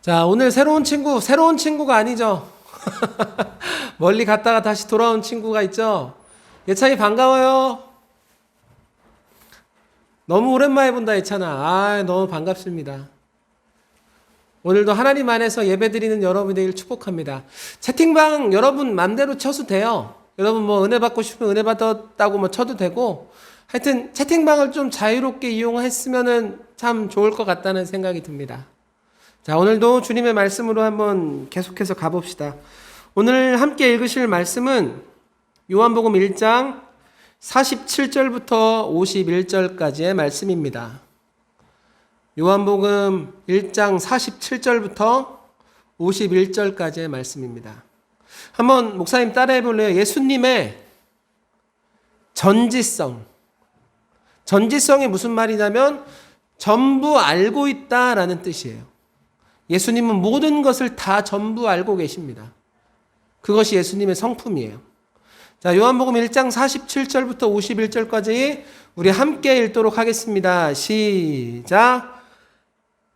자, 오늘 새로운 친구가 아니죠. 멀리 갔다가 다시 돌아온 친구가 있죠. 예찬이 반가워요. 너무 오랜만에 본다, 예찬아. 너무 반갑습니다. 오늘도 하나님 안에서 예배드리는 여러분 되길 축복합니다. 채팅방 여러분 맘대로 쳐도 돼요. 여러분 뭐 은혜 받고 싶으면 은혜 받았다고 뭐 쳐도 되고, 하여튼 채팅방을 좀 자유롭게 이용했으면은 참 좋을 것 같다는 생각이 듭니다. 자, 오늘도 주님의 말씀으로 한번 계속해서 가봅시다. 오늘 함께 읽으실 말씀은 요한복음 1장 47절부터 51절까지의 말씀입니다. 요한복음 1장 47절부터 51절까지의 말씀입니다. 한번 목사님 따라해 볼래요? 예수님의 전지성. 전지성이 무슨 말이냐면 전부 알고 있다라는 뜻이에요. 예수님은 모든 것을 다 전부 알고 계십니다. 그것이 예수님의 성품이에요. 자, 요한복음 1장 47절부터 51절까지 우리 함께 읽도록 하겠습니다. 시작.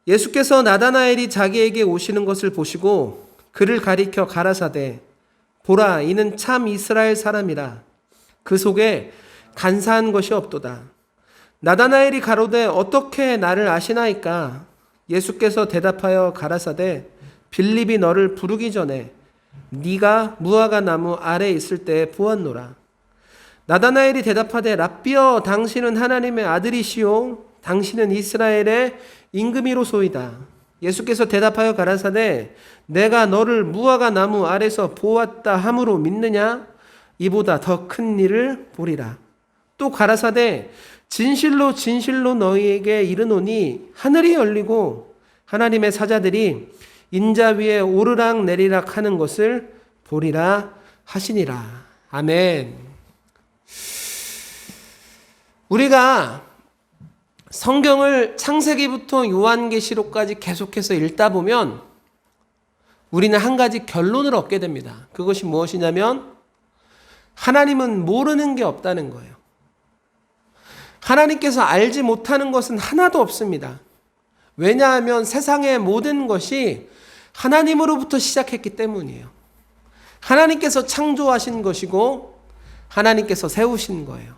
예수께서 나다나엘이 자기에게 오시는 것을 보시고 그를 가리켜 가라사대 보라, 이는 참 이스라엘 사람이라. 그 속에 간사한 것이 없도다. 나다나엘이 가로되 어떻게 나를 아시나이까? 예수께서 대답하여 가라사대 빌립이 너를 부르기 전에 네가 무화과 나무 아래 있을 때 보았노라. 나다나엘이 대답하되 랍비여, 당신은 하나님의 아들이시오 당신은 이스라엘의 임금이로소이다. 예수께서 대답하여 가라사대 내가 너를 무화과 나무 아래서 보았다 함으로 믿느냐? 이보다 더 큰 일을 보리라. 또 가라사대 진실로 진실로 너희에게 이르노니 하늘이 열리고 하나님의 사자들이 인자 위에 오르락 내리락 하는 것을 보리라 하시니라. 아멘. 우리가 성경을 창세기부터 요한계시록까지 계속해서 읽다 보면 우리는 한 가지 결론을 얻게 됩니다. 그것이 무엇이냐면 하나님은 모르는 게 없다는 거예요. 하나님께서 알지 못하는 것은 하나도 없습니다. 왜냐하면 세상의 모든 것이 하나님으로부터 시작했기 때문이에요. 하나님께서 창조하신 것이고 하나님께서 세우신 거예요.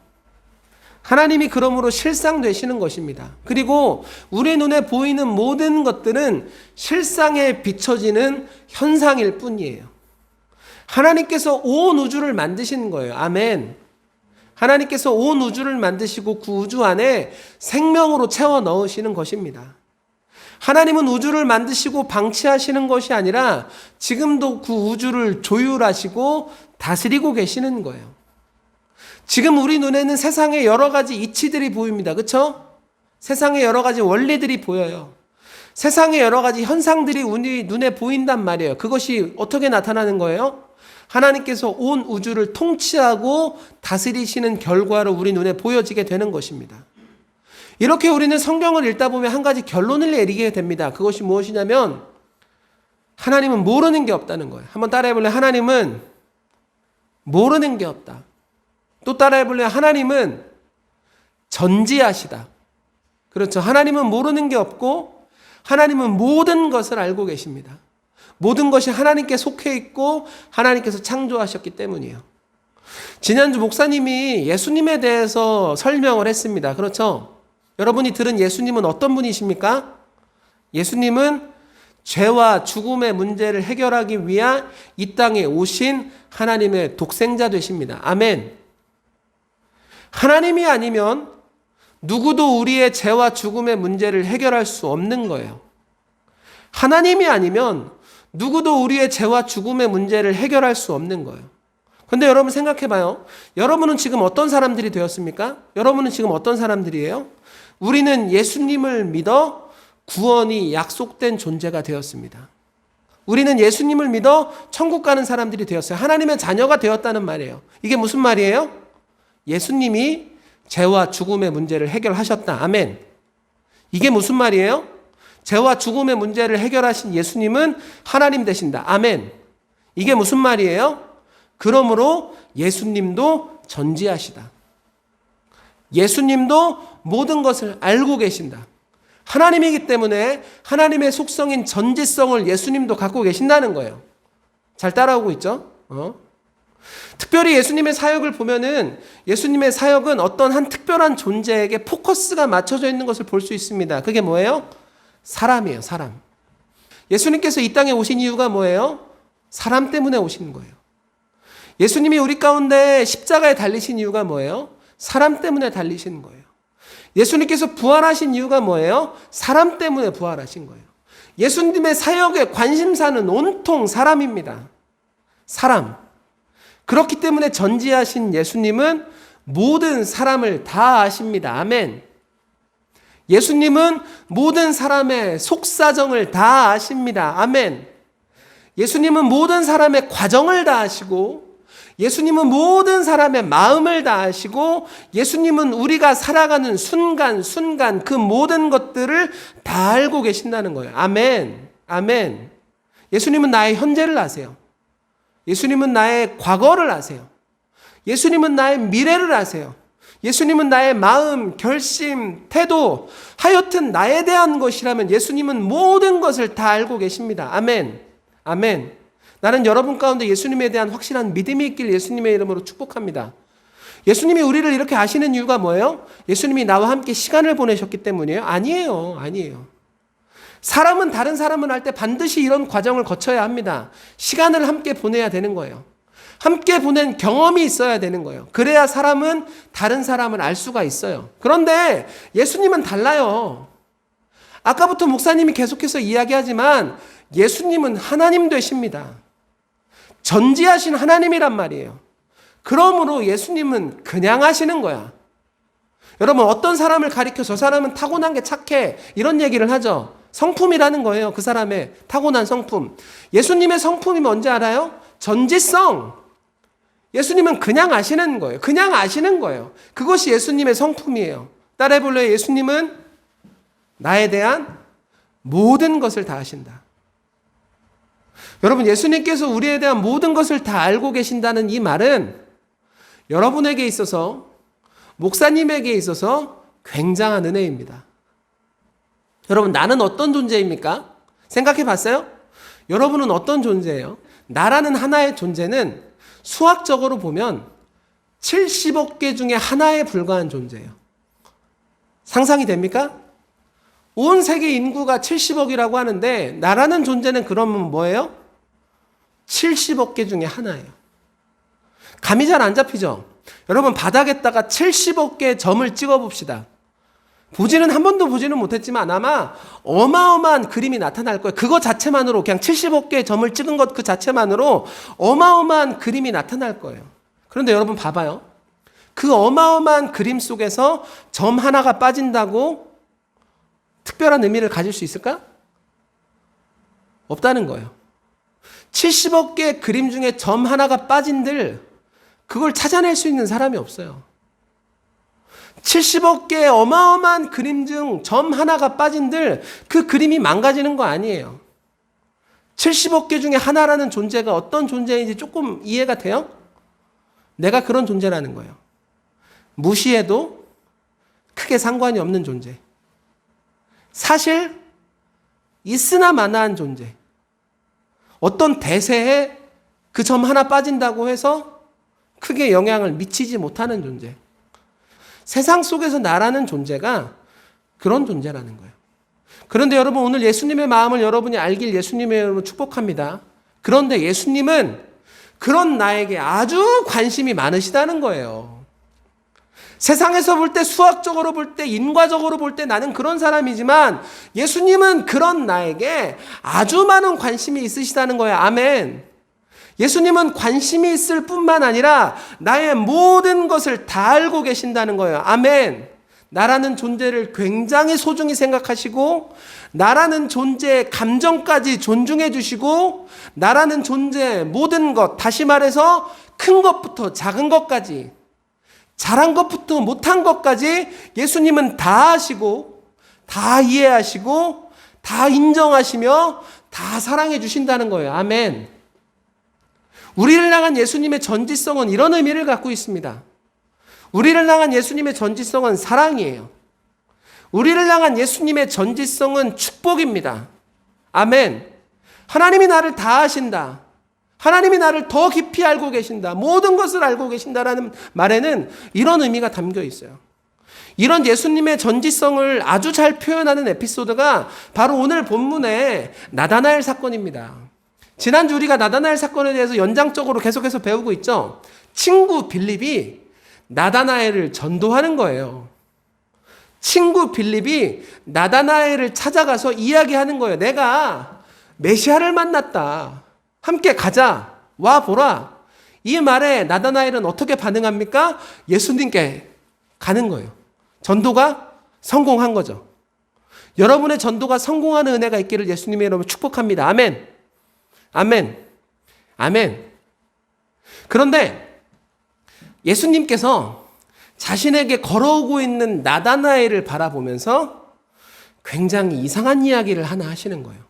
하나님이 그러므로 실상되시는 것입니다. 그리고 우리 눈에 보이는 모든 것들은 실상에 비춰지는 현상일 뿐이에요. 하나님께서 온 우주를 만드신 거예요. 아멘. 하나님께서 온 우주를 만드시고 그 우주 안에 생명으로 채워 넣으시는 것입니다. 하나님은 우주를 만드시고 방치하시는 것이 아니라 지금도 그 우주를 조율하시고 다스리고 계시는 거예요. 지금 우리 눈에는 세상의 여러 가지 이치들이 보입니다. 그렇죠? 세상의 여러 가지 원리들이 보여요. 세상의 여러 가지 현상들이 우리 눈에 보인단 말이에요. 그것이 어떻게 나타나는 거예요? 하나님께서 온 우주를 통치하고 다스리시는 결과로 우리 눈에 보여지게 되는 것입니다. 이렇게 우리는 성경을 읽다 보면 한 가지 결론을 내리게 됩니다. 그것이 무엇이냐면 하나님은 모르는 게 없다는 거예요. 한번 따라해 볼래요? 하나님은 모르는 게 없다. 또 따라해 볼래요? 하나님은 전지하시다. 그렇죠. 하나님은 모르는 게 없고 하나님은 모든 것을 알고 계십니다. 모든 것이 하나님께 속해 있고 하나님께서 창조하셨기 때문이에요. 지난주 목사님이 예수님에 대해서 설명을 했습니다. 그렇죠? 여러분이 들은 예수님은 어떤 분이십니까? 예수님은 죄와 죽음의 문제를 해결하기 위한 이 땅에 오신 하나님의 독생자 되십니다. 아멘. 하나님이 아니면 누구도 우리의 죄와 죽음의 문제를 해결할 수 없는 거예요. 하나님이 아니면 누구도 우리의 죄와 죽음의 문제를 해결할 수 없는 거예요. 그런데 여러분 생각해봐요. 여러분은 지금 어떤 사람들이 되었습니까? 여러분은 지금 어떤 사람들이에요? 우리는 예수님을 믿어 구원이 약속된 존재가 되었습니다. 우리는 예수님을 믿어 천국 가는 사람들이 되었어요. 하나님의 자녀가 되었다는 말이에요. 이게 무슨 말이에요? 예수님이 죄와 죽음의 문제를 해결하셨다. 아멘. 이게 무슨 말이에요? 죄와 죽음의 문제를 해결하신 예수님은 하나님 되신다. 아멘. 이게 무슨 말이에요? 그러므로 예수님도 전지하시다. 예수님도 모든 것을 알고 계신다. 하나님이기 때문에 하나님의 속성인 전지성을 예수님도 갖고 계신다는 거예요. 잘 따라오고 있죠? 특별히 예수님의 사역을 보면은 예수님의 사역은 어떤 한 특별한 존재에게 포커스가 맞춰져 있는 것을 볼 수 있습니다. 그게 뭐예요? 사람이에요, 사람. 예수님께서 이 땅에 오신 이유가 뭐예요? 사람 때문에 오신 거예요. 예수님이 우리 가운데 십자가에 달리신 이유가 뭐예요? 사람 때문에 달리신 거예요. 예수님께서 부활하신 이유가 뭐예요? 사람 때문에 부활하신 거예요. 예수님의 사역의 관심사는 온통 사람입니다. 사람. 그렇기 때문에 전지하신 예수님은 모든 사람을 다 아십니다. 아멘. 예수님은 모든 사람의 속사정을 다 아십니다. 아멘. 예수님은 모든 사람의 과정을 다 아시고, 예수님은 모든 사람의 마음을 다 아시고, 예수님은 우리가 살아가는 순간 그 모든 것들을 다 알고 계신다는 거예요. 아멘. 아멘. 예수님은 나의 현재를 아세요. 예수님은 나의 과거를 아세요. 예수님은 나의 미래를 아세요. 예수님은 나의 마음, 결심, 태도, 하여튼 나에 대한 것이라면 예수님은 모든 것을 다 알고 계십니다. 아멘. 아멘. 나는 여러분 가운데 예수님에 대한 확실한 믿음이 있길 예수님의 이름으로 축복합니다. 예수님이 우리를 이렇게 아시는 이유가 뭐예요? 예수님이 나와 함께 시간을 보내셨기 때문이에요? 아니에요. 아니에요. 사람은 다른 사람을 할 때 반드시 이런 과정을 거쳐야 합니다. 시간을 함께 보내야 되는 거예요. 함께 보낸 경험이 있어야 되는 거예요. 그래야 사람은 다른 사람을 알 수가 있어요. 그런데 예수님은 달라요. 아까부터 목사님이 계속해서 이야기하지만 예수님은 하나님 되십니다. 전지하신 하나님이란 말이에요. 그러므로 예수님은 그냥 하시는 거야. 여러분, 어떤 사람을 가리켜 저 사람은 타고난 게 착해, 이런 얘기를 하죠. 성품이라는 거예요. 그 사람의 타고난 성품. 예수님의 성품이 뭔지 알아요? 전지성. 예수님은 그냥 아시는 거예요. 그냥 아시는 거예요. 그것이 예수님의 성품이에요. 따라해볼래요? 예수님은 나에 대한 모든 것을 다 아신다. 여러분, 예수님께서 우리에 대한 모든 것을 다 알고 계신다는 이 말은 여러분에게 있어서, 목사님에게 있어서 굉장한 은혜입니다. 여러분, 나는 어떤 존재입니까? 생각해 봤어요? 여러분은 어떤 존재예요? 나라는 하나의 존재는 수학적으로 보면 70억 개 중에 하나에 불과한 존재예요. 상상이 됩니까? 온 세계 인구가 70억이라고 하는데 나라는 존재는 그러면 뭐예요? 70억 개 중에 하나예요. 감이 잘 안 잡히죠? 여러분, 바닥에다가 70억 개의 점을 찍어봅시다. 한 번도 보지는 못했지만 아마 어마어마한 그림이 나타날 거예요. 그거 자체만으로, 그냥 70억 개의 점을 찍은 것 그 자체만으로 어마어마한 그림이 나타날 거예요. 그런데 여러분 봐봐요. 그 어마어마한 그림 속에서 점 하나가 빠진다고 특별한 의미를 가질 수 있을까? 없다는 거예요. 70억 개의 그림 중에 점 하나가 빠진들 그걸 찾아낼 수 있는 사람이 없어요. 70억 개의 어마어마한 그림 중 점 하나가 빠진들 그 그림이 망가지는 거 아니에요. 70억 개 중에 하나라는 존재가 어떤 존재인지 조금 이해가 돼요? 내가 그런 존재라는 거예요. 무시해도 크게 상관이 없는 존재. 사실 있으나 마나한 존재. 어떤 대세에 그 점 하나 빠진다고 해서 크게 영향을 미치지 못하는 존재. 세상 속에서 나라는 존재가 그런 존재라는 거예요. 그런데 여러분, 오늘 예수님의 마음을 여러분이 알길 예수님의 이름으로 축복합니다. 그런데 예수님은 그런 나에게 아주 관심이 많으시다는 거예요. 세상에서 볼 때, 수학적으로 볼 때, 인과적으로 볼 때 나는 그런 사람이지만 예수님은 그런 나에게 아주 많은 관심이 있으시다는 거예요. 아멘. 예수님은 관심이 있을 뿐만 아니라 나의 모든 것을 다 알고 계신다는 거예요. 아멘. 나라는 존재를 굉장히 소중히 생각하시고, 나라는 존재의 감정까지 존중해 주시고, 나라는 존재의 모든 것, 다시 말해서 큰 것부터 작은 것까지, 잘한 것부터 못한 것까지 예수님은 다 아시고, 다 이해하시고, 다 인정하시며, 다 사랑해 주신다는 거예요. 아멘. 우리를 향한 예수님의 전지성은 이런 의미를 갖고 있습니다. 우리를 향한 예수님의 전지성은 사랑이에요. 우리를 향한 예수님의 전지성은 축복입니다. 아멘. 하나님이 나를 다 아신다. 하나님이 나를 더 깊이 알고 계신다. 모든 것을 알고 계신다라는 말에는 이런 의미가 담겨 있어요. 이런 예수님의 전지성을 아주 잘 표현하는 에피소드가 바로 오늘 본문의 나다나엘 사건입니다. 지난주 우리가 나다나엘 사건에 대해서 연장적으로 계속해서 배우고 있죠. 친구 빌립이 나다나엘을 전도하는 거예요. 친구 빌립이 나다나엘을 찾아가서 이야기하는 거예요. 내가 메시아를 만났다. 함께 가자. 와 보라. 이 말에 나다나엘은 어떻게 반응합니까? 예수님께 가는 거예요. 전도가 성공한 거죠. 여러분의 전도가 성공하는 은혜가 있기를 예수님이 여러분 축복합니다. 아멘. 아멘. 아멘. 그런데 예수님께서 자신에게 걸어오고 있는 나다나엘을 바라보면서 굉장히 이상한 이야기를 하나 하시는 거예요.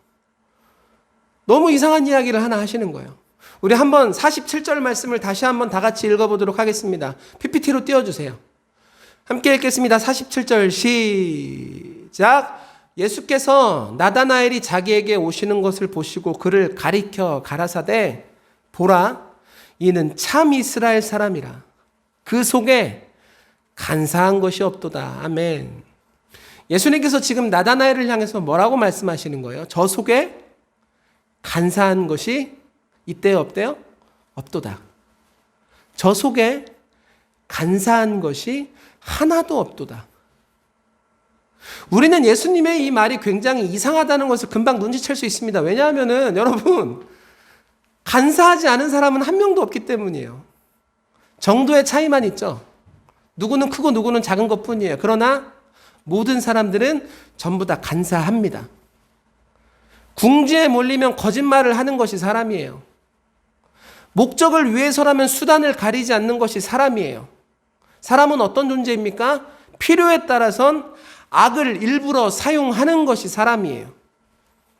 너무 이상한 이야기를 하나 하시는 거예요. 우리 한번 47절 말씀을 다시 한번 다 같이 읽어보도록 하겠습니다. PPT로 띄워주세요. 함께 읽겠습니다. 47절 시작. 예수께서 나다나엘이 자기에게 오시는 것을 보시고 그를 가리켜 가라사대 보라 이는 참 이스라엘 사람이라 그 속에 간사한 것이 없도다. 아멘. 예수님께서 지금 나다나엘을 향해서 뭐라고 말씀하시는 거예요? 저 속에 간사한 것이 있대요, 없대요? 없도다. 저 속에 간사한 것이 하나도 없도다. 우리는 예수님의 이 말이 굉장히 이상하다는 것을 금방 눈치챌 수 있습니다. 왜냐하면은 여러분 간사하지 않은 사람은 한 명도 없기 때문이에요. 정도의 차이만 있죠. 누구는 크고 누구는 작은 것뿐이에요. 그러나 모든 사람들은 전부 다 간사합니다. 궁지에 몰리면 거짓말을 하는 것이 사람이에요. 목적을 위해서라면 수단을 가리지 않는 것이 사람이에요. 사람은 어떤 존재입니까? 필요에 따라선 악을 일부러 사용하는 것이 사람이에요.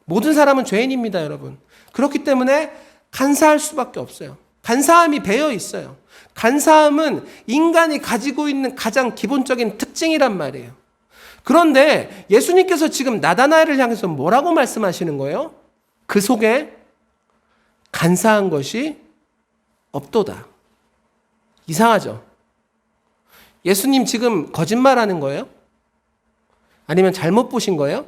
모든 사람은 죄인입니다, 여러분. 그렇기 때문에 간사할 수밖에 없어요. 간사함이 배어 있어요. 간사함은 인간이 가지고 있는 가장 기본적인 특징이란 말이에요. 그런데 예수님께서 지금 나다나엘을 향해서 뭐라고 말씀하시는 거예요? 그 속에 간사한 것이 없도다. 이상하죠? 예수님 지금 거짓말하는 거예요? 아니면 잘못 보신 거예요?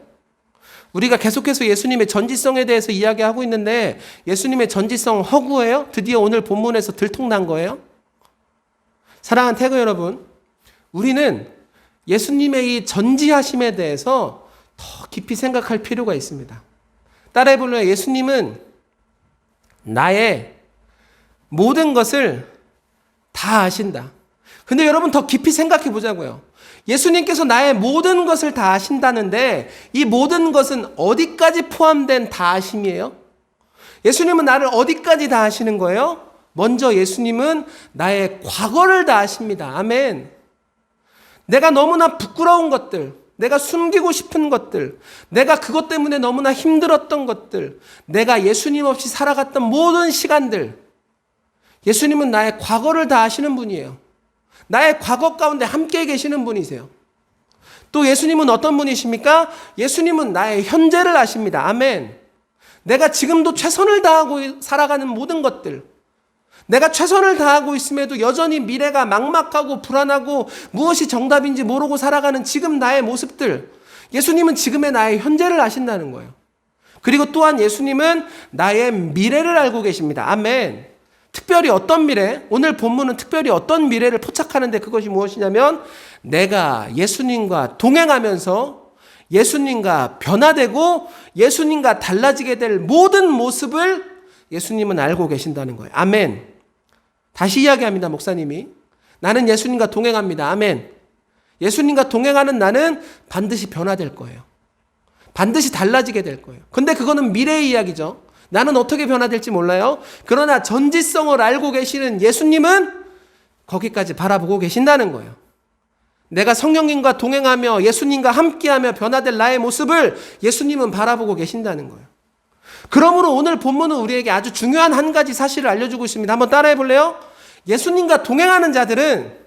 우리가 계속해서 예수님의 전지성에 대해서 이야기하고 있는데 예수님의 전지성 허구예요? 드디어 오늘 본문에서 들통난 거예요? 사랑하는 태그 여러분, 우리는 예수님의 이 전지하심에 대해서 더 깊이 생각할 필요가 있습니다. 따라해볼래요? 예수님은 나의 모든 것을 다 아신다. 근데 여러분 더 깊이 생각해 보자고요. 예수님께서 나의 모든 것을 다 아신다는데 이 모든 것은 어디까지 포함된 다 아심이에요? 예수님은 나를 어디까지 다 아시는 거예요? 먼저 예수님은 나의 과거를 다 아십니다. 아멘. 내가 너무나 부끄러운 것들, 내가 숨기고 싶은 것들, 내가 그것 때문에 너무나 힘들었던 것들, 내가 예수님 없이 살아갔던 모든 시간들, 예수님은 나의 과거를 다 아시는 분이에요. 나의 과거 가운데 함께 계시는 분이세요. 또 예수님은 어떤 분이십니까? 예수님은 나의 현재를 아십니다. 아멘. 내가 지금도 최선을 다하고 살아가는 모든 것들, 내가 최선을 다하고 있음에도 여전히 미래가 막막하고 불안하고 무엇이 정답인지 모르고 살아가는 지금 나의 모습들, 예수님은 지금의 나의 현재를 아신다는 거예요. 그리고 또한 예수님은 나의 미래를 알고 계십니다. 아멘. 특별히 어떤 미래? 오늘 본문은 특별히 어떤 미래를 포착하는데 그것이 무엇이냐면 내가 예수님과 동행하면서 예수님과 변화되고 예수님과 달라지게 될 모든 모습을 예수님은 알고 계신다는 거예요. 아멘. 다시 이야기합니다, 목사님이. 나는 예수님과 동행합니다. 아멘. 예수님과 동행하는 나는 반드시 변화될 거예요. 반드시 달라지게 될 거예요. 근데 그거는 미래의 이야기죠. 나는 어떻게 변화될지 몰라요. 그러나 전지성을 알고 계시는 예수님은 거기까지 바라보고 계신다는 거예요. 내가 성령님과 동행하며 예수님과 함께하며 변화될 나의 모습을 예수님은 바라보고 계신다는 거예요. 그러므로 오늘 본문은 우리에게 아주 중요한 한 가지 사실을 알려주고 있습니다. 한번 따라해 볼래요? 예수님과 동행하는 자들은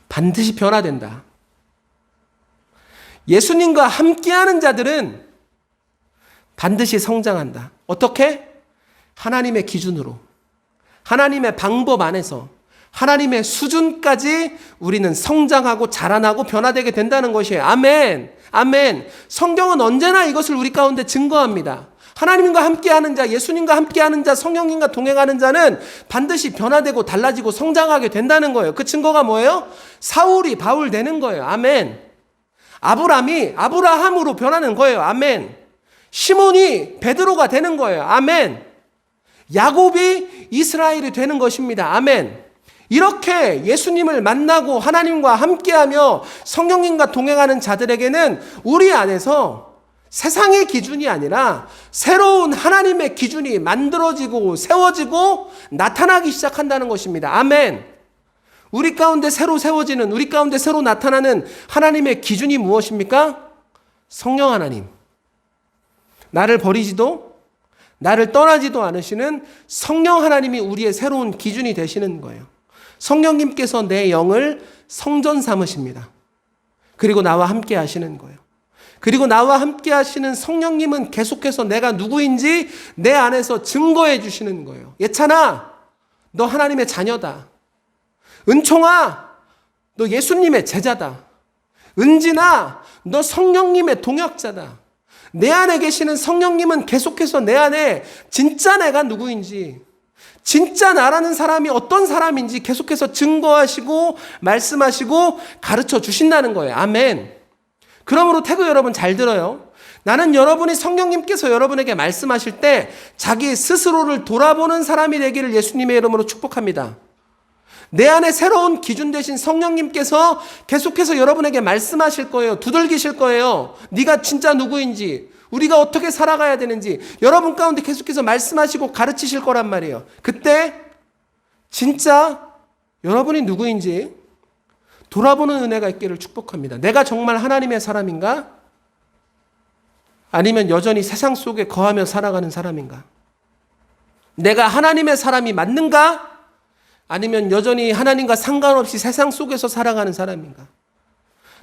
반드시 변화된다. 예수님과 함께하는 자들은 반드시 성장한다. 어떻게? 하나님의 기준으로, 하나님의 방법 안에서, 하나님의 수준까지 우리는 성장하고 자라나고 변화되게 된다는 것이에요. 아멘. 아멘. 성경은 언제나 이것을 우리 가운데 증거합니다. 하나님과 함께하는 자, 예수님과 함께하는 자, 성령님과 동행하는 자는 반드시 변화되고 달라지고 성장하게 된다는 거예요. 그 증거가 뭐예요? 사울이 바울 되는 거예요. 아멘. 아브람이 아브라함으로 변하는 거예요. 아멘. 시몬이 베드로가 되는 거예요. 아멘. 야곱이 이스라엘이 되는 것입니다. 아멘. 이렇게 예수님을 만나고 하나님과 함께하며 성령님과 동행하는 자들에게는 우리 안에서 세상의 기준이 아니라 새로운 하나님의 기준이 만들어지고 세워지고 나타나기 시작한다는 것입니다. 아멘. 우리 가운데 새로 세워지는, 우리 가운데 새로 나타나는 하나님의 기준이 무엇입니까? 성령 하나님. 나를 버리지도 나를 떠나지도 않으시는 성령 하나님이 우리의 새로운 기준이 되시는 거예요. 성령님께서 내 영을 성전 삼으십니다. 그리고 나와 함께 하시는 거예요. 그리고 나와 함께 하시는 성령님은 계속해서 내가 누구인지 내 안에서 증거해 주시는 거예요. 예찬아, 너 하나님의 자녀다. 은총아, 너 예수님의 제자다. 은진아, 너 성령님의 동역자다. 내 안에 계시는 성령님은 계속해서 내 안에 진짜 내가 누구인지, 진짜 나라는 사람이 어떤 사람인지 계속해서 증거하시고 말씀하시고 가르쳐 주신다는 거예요. 아멘. 그러므로 태교 여러분 잘 들어요. 나는 여러분이 성령님께서 여러분에게 말씀하실 때 자기 스스로를 돌아보는 사람이 되기를 예수님의 이름으로 축복합니다. 내 안에 새로운 기준 되신 성령님께서 계속해서 여러분에게 말씀하실 거예요. 두들기실 거예요. 네가 진짜 누구인지, 우리가 어떻게 살아가야 되는지 여러분 가운데 계속해서 말씀하시고 가르치실 거란 말이에요. 그때 진짜 여러분이 누구인지 돌아보는 은혜가 있기를 축복합니다. 내가 정말 하나님의 사람인가? 아니면 여전히 세상 속에 거하며 살아가는 사람인가? 내가 하나님의 사람이 맞는가? 아니면 여전히 하나님과 상관없이 세상 속에서 살아가는 사람인가?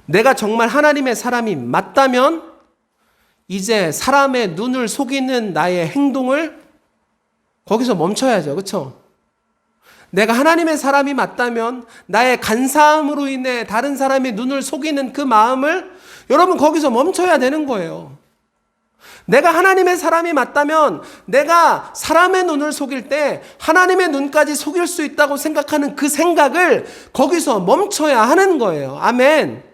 내가 정말 하나님의 사람이 맞다면 이제 사람의 눈을 속이는 나의 행동을 거기서 멈춰야죠. 그렇죠? 내가 하나님의 사람이 맞다면 나의 간사함으로 인해 다른 사람의 눈을 속이는 그 마음을 여러분 거기서 멈춰야 되는 거예요. 내가 하나님의 사람이 맞다면 내가 사람의 눈을 속일 때 하나님의 눈까지 속일 수 있다고 생각하는 그 생각을 거기서 멈춰야 하는 거예요. 아멘.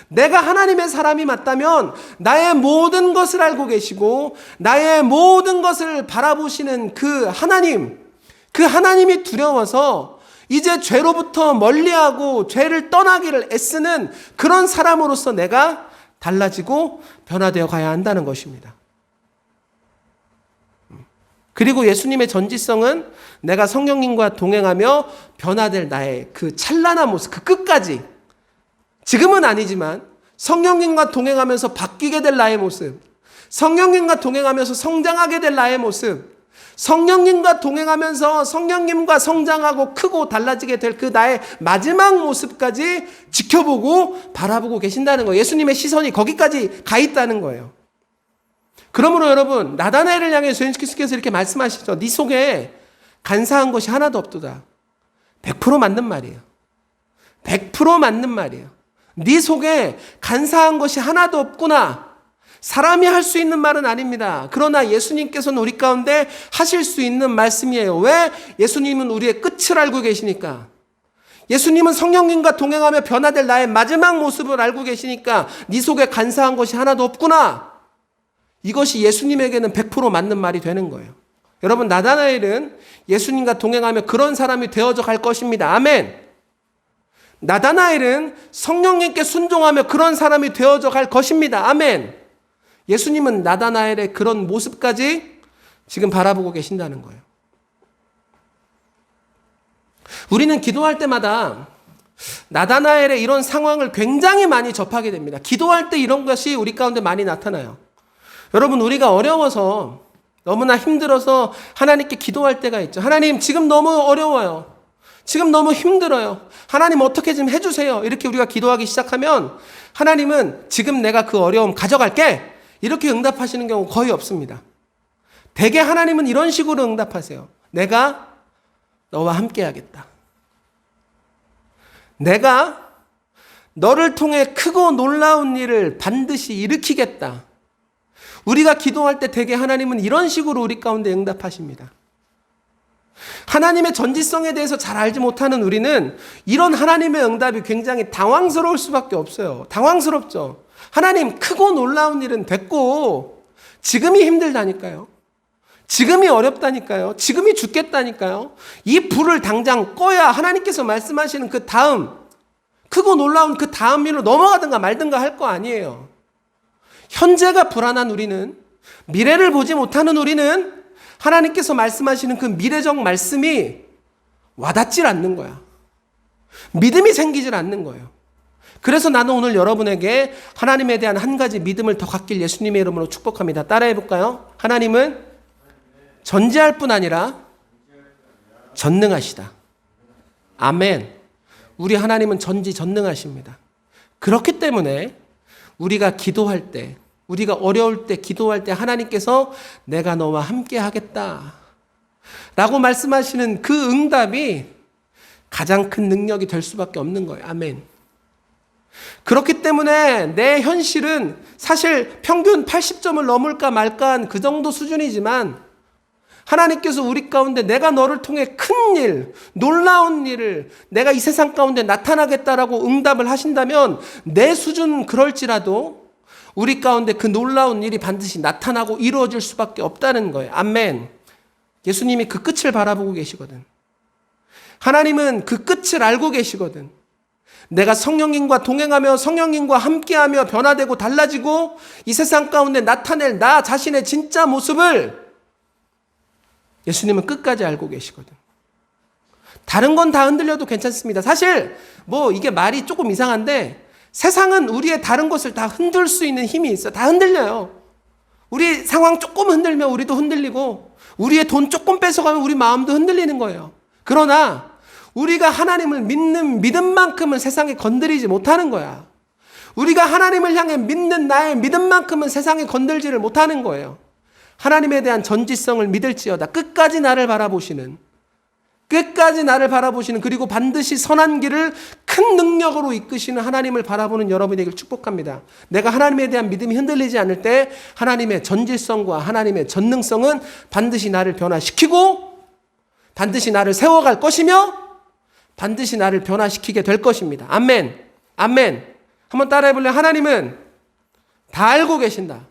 내가 하나님의 사람이 맞다면 나의 모든 것을 알고 계시고 나의 모든 것을 바라보시는 그 하나님이 두려워서 이제 죄로부터 멀리하고 죄를 떠나기를 애쓰는 그런 사람으로서 내가 달라지고 변화되어 가야 한다는 것입니다. 그리고 예수님의 전지성은 내가 성령님과 동행하며 변화될 나의 그 찬란한 모습, 그 끝까지, 지금은 아니지만 성령님과 동행하면서 바뀌게 될 나의 모습, 성령님과 동행하면서 성장하게 될 나의 모습, 성령님과 동행하면서 성령님과 성장하고 크고 달라지게 될 그 나의 마지막 모습까지 지켜보고 바라보고 계신다는 거예요. 예수님의 시선이 거기까지 가 있다는 거예요. 그러므로 여러분, 나다나엘을 향해 예수님께서 이렇게 말씀하시죠. 네 속에 간사한 것이 하나도 없도다. 100% 맞는 말이에요. 100% 맞는 말이에요. 네 속에 간사한 것이 하나도 없구나. 사람이 할 수 있는 말은 아닙니다. 그러나 예수님께서는 우리 가운데 하실 수 있는 말씀이에요. 왜? 예수님은 우리의 끝을 알고 계시니까. 예수님은 성령님과 동행하며 변화될 나의 마지막 모습을 알고 계시니까 네 속에 간사한 것이 하나도 없구나. 이것이 예수님에게는 100% 맞는 말이 되는 거예요. 여러분, 나다나엘은 예수님과 동행하며 그런 사람이 되어져 갈 것입니다. 아멘. 나다나엘은 성령님께 순종하며 그런 사람이 되어져 갈 것입니다. 아멘. 예수님은 나다나엘의 그런 모습까지 지금 바라보고 계신다는 거예요. 우리는 기도할 때마다 나다나엘의 이런 상황을 굉장히 많이 접하게 됩니다. 기도할 때 이런 것이 우리 가운데 많이 나타나요. 여러분, 우리가 어려워서 너무나 힘들어서 하나님께 기도할 때가 있죠. 하나님, 지금 너무 어려워요. 지금 너무 힘들어요. 하나님 어떻게 좀 해주세요. 이렇게 우리가 기도하기 시작하면 하나님은 지금 내가 그 어려움 가져갈게. 이렇게 응답하시는 경우 거의 없습니다. 대개 하나님은 이런 식으로 응답하세요. 내가 너와 함께 하겠다. 내가 너를 통해 크고 놀라운 일을 반드시 일으키겠다. 우리가 기도할 때 대개 하나님은 이런 식으로 우리 가운데 응답하십니다. 하나님의 전지성에 대해서 잘 알지 못하는 우리는 이런 하나님의 응답이 굉장히 당황스러울 수밖에 없어요. 당황스럽죠. 하나님, 크고 놀라운 일은 됐고 지금이 힘들다니까요. 지금이 어렵다니까요. 지금이 죽겠다니까요. 이 불을 당장 꺼야 하나님께서 말씀하시는 그 다음, 크고 놀라운 그 다음 일로 넘어가든가 말든가 할 거 아니에요. 현재가 불안한 우리는, 미래를 보지 못하는 우리는 하나님께서 말씀하시는 그 미래적 말씀이 와닿질 않는 거야. 믿음이 생기질 않는 거예요. 그래서 나는 오늘 여러분에게 하나님에 대한 한 가지 믿음을 더 갖길 예수님의 이름으로 축복합니다. 따라해 볼까요? 하나님은 전지할 뿐 아니라 전능하시다. 아멘. 우리 하나님은 전지전능하십니다. 그렇기 때문에 우리가 기도할 때, 우리가 어려울 때, 기도할 때 하나님께서 내가 너와 함께 하겠다 라고 말씀하시는 그 응답이 가장 큰 능력이 될 수밖에 없는 거예요. 아멘. 그렇기 때문에 내 현실은 사실 평균 80점을 넘을까 말까 한 그 정도 수준이지만 하나님께서 우리 가운데 내가 너를 통해 큰 일, 놀라운 일을 내가 이 세상 가운데 나타나겠다라고 응답을 하신다면 내 수준 그럴지라도 우리 가운데 그 놀라운 일이 반드시 나타나고 이루어질 수밖에 없다는 거예요. 아멘. 예수님이 그 끝을 바라보고 계시거든. 하나님은 그 끝을 알고 계시거든. 내가 성령님과 동행하며 성령님과 함께하며 변화되고 달라지고 이 세상 가운데 나타낼 나 자신의 진짜 모습을 예수님은 끝까지 알고 계시거든. 다른 건 다 흔들려도 괜찮습니다. 사실 이게 말이 조금 이상한데 세상은 우리의 다른 것을 다 흔들 수 있는 힘이 있어. 다 흔들려요. 우리 상황 조금 흔들면 우리도 흔들리고 우리의 돈 조금 뺏어가면 우리 마음도 흔들리는 거예요. 그러나 우리가 하나님을 믿는 믿음만큼은 세상에 건드리지 못하는 거야. 우리가 하나님을 향해 믿는 나의 믿음만큼은 세상에 건들지를 못하는 거예요. 하나님에 대한 전지성을 믿을지어다. 끝까지 나를 바라보시는 그리고 반드시 선한 길을 큰 능력으로 이끄시는 하나님을 바라보는 여러분에게 축복합니다. 내가 하나님에 대한 믿음이 흔들리지 않을 때 하나님의 전지성과 하나님의 전능성은 반드시 나를 변화시키고 반드시 나를 세워갈 것이며 반드시 나를 변화시키게 될 것입니다. 아멘. 아멘. 한번 따라해 볼래요? 하나님은 다 알고 계신다.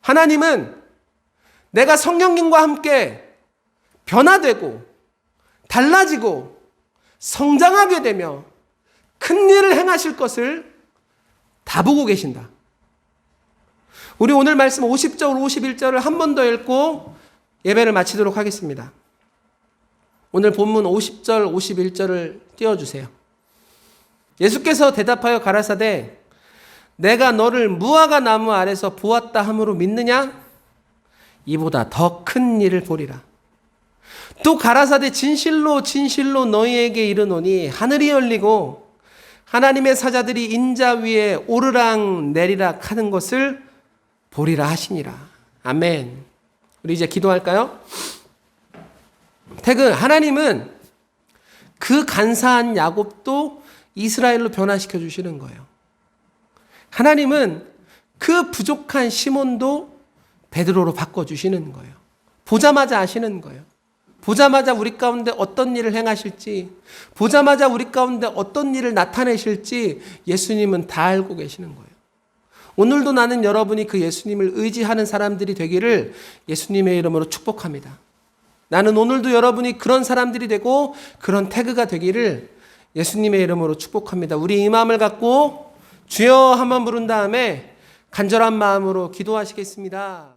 하나님은 내가 성령님과 함께 변화되고 달라지고 성장하게 되며 큰 일을 행하실 것을 다 보고 계신다. 우리 오늘 말씀 50절, 51절을 한 번 더 읽고 예배를 마치도록 하겠습니다. 오늘 본문 50절, 51절을 띄워주세요. 예수께서 대답하여 가라사대 내가 너를 무화과 나무 아래서 보았다 함으로 믿느냐? 이보다 더 큰 일을 보리라. 또 가라사대 진실로 진실로 너희에게 이르노니 하늘이 열리고 하나님의 사자들이 인자 위에 오르락 내리락 하는 것을 보리라 하시니라. 아멘. 우리 이제 기도할까요? 태그, 하나님은 그 간사한 야곱도 이스라엘로 변화시켜 주시는 거예요. 하나님은 그 부족한 시몬도 베드로로 바꿔주시는 거예요. 보자마자 아시는 거예요. 보자마자 우리 가운데 어떤 일을 행하실지, 보자마자 우리 가운데 어떤 일을 나타내실지 예수님은 다 알고 계시는 거예요. 오늘도 나는 여러분이 그 예수님을 의지하는 사람들이 되기를 예수님의 이름으로 축복합니다. 나는 오늘도 여러분이 그런 사람들이 되고 그런 태그가 되기를 예수님의 이름으로 축복합니다. 우리 이 마음을 갖고 주여 한번 부른 다음에 간절한 마음으로 기도하시겠습니다.